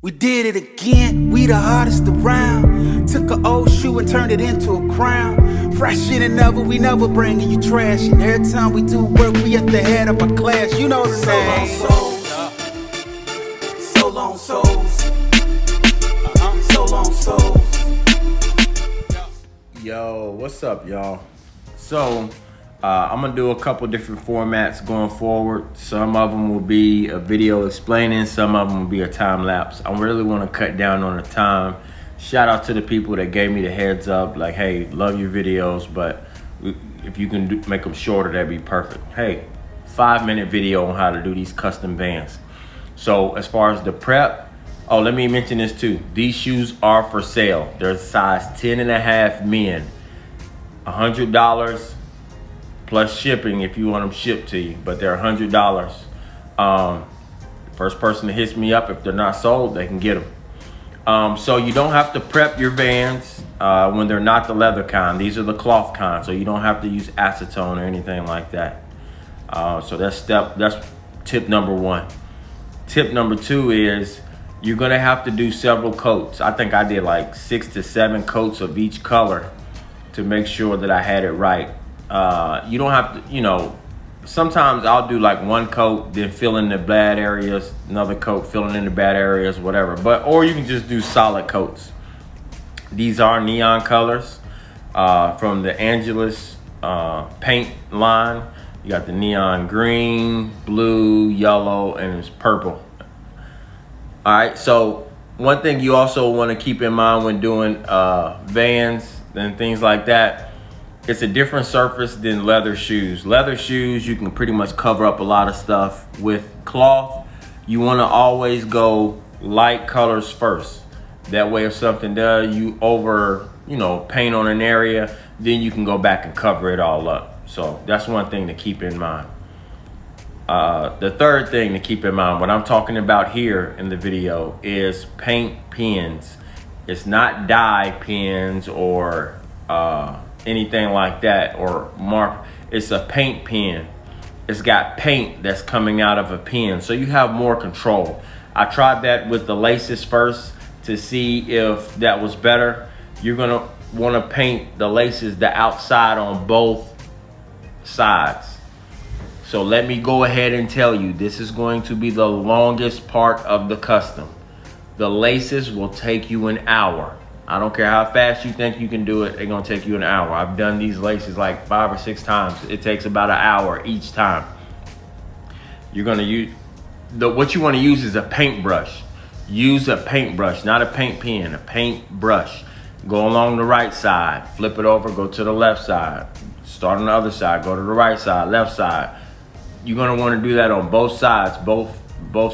We did it again, we the hottest around. Took an old shoe and turned it into a crown. Fresher than ever, we never bringing you trash. And every time we do work, we at the head of our class. You know the name. So long souls. So long souls. Yo, what's up, y'all? So, I'm gonna do a couple different formats going forward. Some of them will be a video explaining, some of them will be a time lapse. I really want to cut down on the time. Shout out to the people that gave me the heads up, like, hey, love your videos, but if you can make them shorter, that'd be perfect. Hey, 5-minute video on how to do these custom Vans. So as far as the prep, oh, let me mention this too. These shoes are for sale. They're size 10.5 men, $100 plus shipping if you want them shipped to you, but they're $100. First person that hits me up, if they're not sold, they can get them. So you don't have to prep your Vans when they're not the leather kind. These are the cloth kind, so you don't have to use acetone or anything like that. So that's tip number one. Tip number two is you're gonna have to do several coats. I think I did like 6 to 7 coats of each color to make sure that I had it right. You don't have to, sometimes I'll do like one coat, then fill in the bad areas, another coat, filling in the bad areas, whatever. Or you can just do solid coats. These are neon colors from the Angelus paint line. You got the neon green, blue, yellow, and it's purple. All right, so one thing you also want to keep in mind when doing Vans and things like that, it's a different surface than leather shoes. Leather shoes, you can pretty much cover up a lot of stuff. With cloth, you want to always go light colors first. That way if something does, you paint on an area, then you can go back and cover it all up. So that's one thing to keep in mind. The third thing to keep in mind, what I'm talking about here in the video, is paint pens. It's not dye pens or anything like that, or mark. It's a paint pen. It's got paint that's coming out of a pen, so you have more control. I tried that with the laces first to see if that was better. You're gonna want to paint the laces, the outside on both sides. So let me go ahead and tell you, this is going to be the longest part of the custom. The laces will take you an hour. I don't care how fast you think you can do it, they're gonna take you an hour. I've done these laces like 5 or 6 times. It takes about an hour each time. You're gonna use, what you wanna use is a paintbrush. Use a paintbrush, not a paint pen, a paintbrush. Go along the right side, flip it over, go to the left side. Start on the other side, go to the right side, left side. You're gonna wanna do that on both sides, both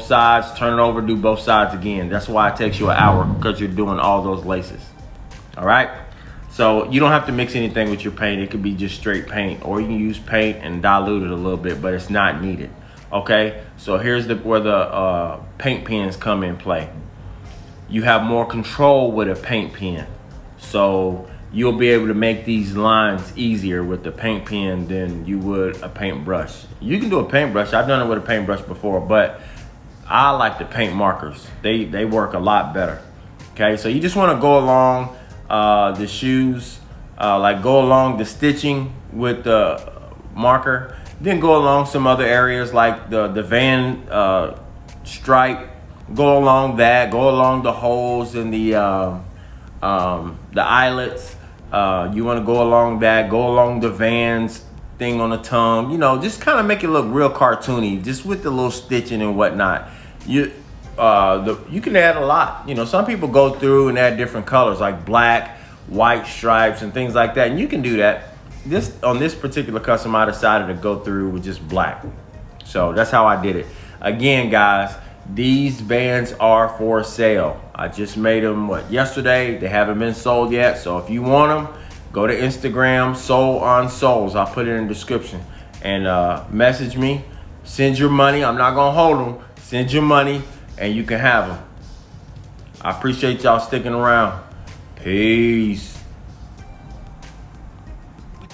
sides, turn it over, do both sides again. That's why it takes you an hour, because you're doing all those laces. All right, so you don't have to mix anything with your paint. It could be just straight paint, or you can use paint and dilute it a little bit, but it's not needed. Okay, so here's where the paint pens come in play. You have more control with a paint pen, so you'll be able to make these lines easier with the paint pen than you would a paintbrush. You can do a paintbrush. I've done it with a paintbrush before, but I like the paint markers. They work a lot better. Okay, so you just want to go along the shoes, go along the stitching with the marker, then go along some other areas like the Van stripe. Go along that. Go along the holes in the eyelets. You want to go along that. Go along the Vans thing on the tongue. Just kind of make it look real cartoony, just with the little stitching and whatnot. You can add a lot. Some people go through and add different colors like black, white stripes and things like that, and you can do that. On this particular custom, I decided to go through with just black. So that's how I did it. Again, guys, these Vans are for sale. I just made them yesterday. They haven't been sold yet, so if you want them, go to Instagram, Soul on Souls. I'll put it in the description, and message me. Send your money. I'm not gonna hold them. Send your money and you can have them. I appreciate y'all sticking around. Peace.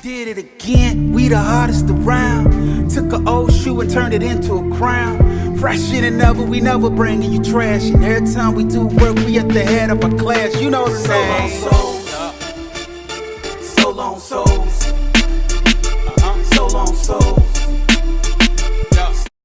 Did it again, we the hottest around. Took an old shoe and turned it into a crown. Fresh in and ever, we never bringing you trash. And every time we do work, we at the head of our class. You know the name. So long souls.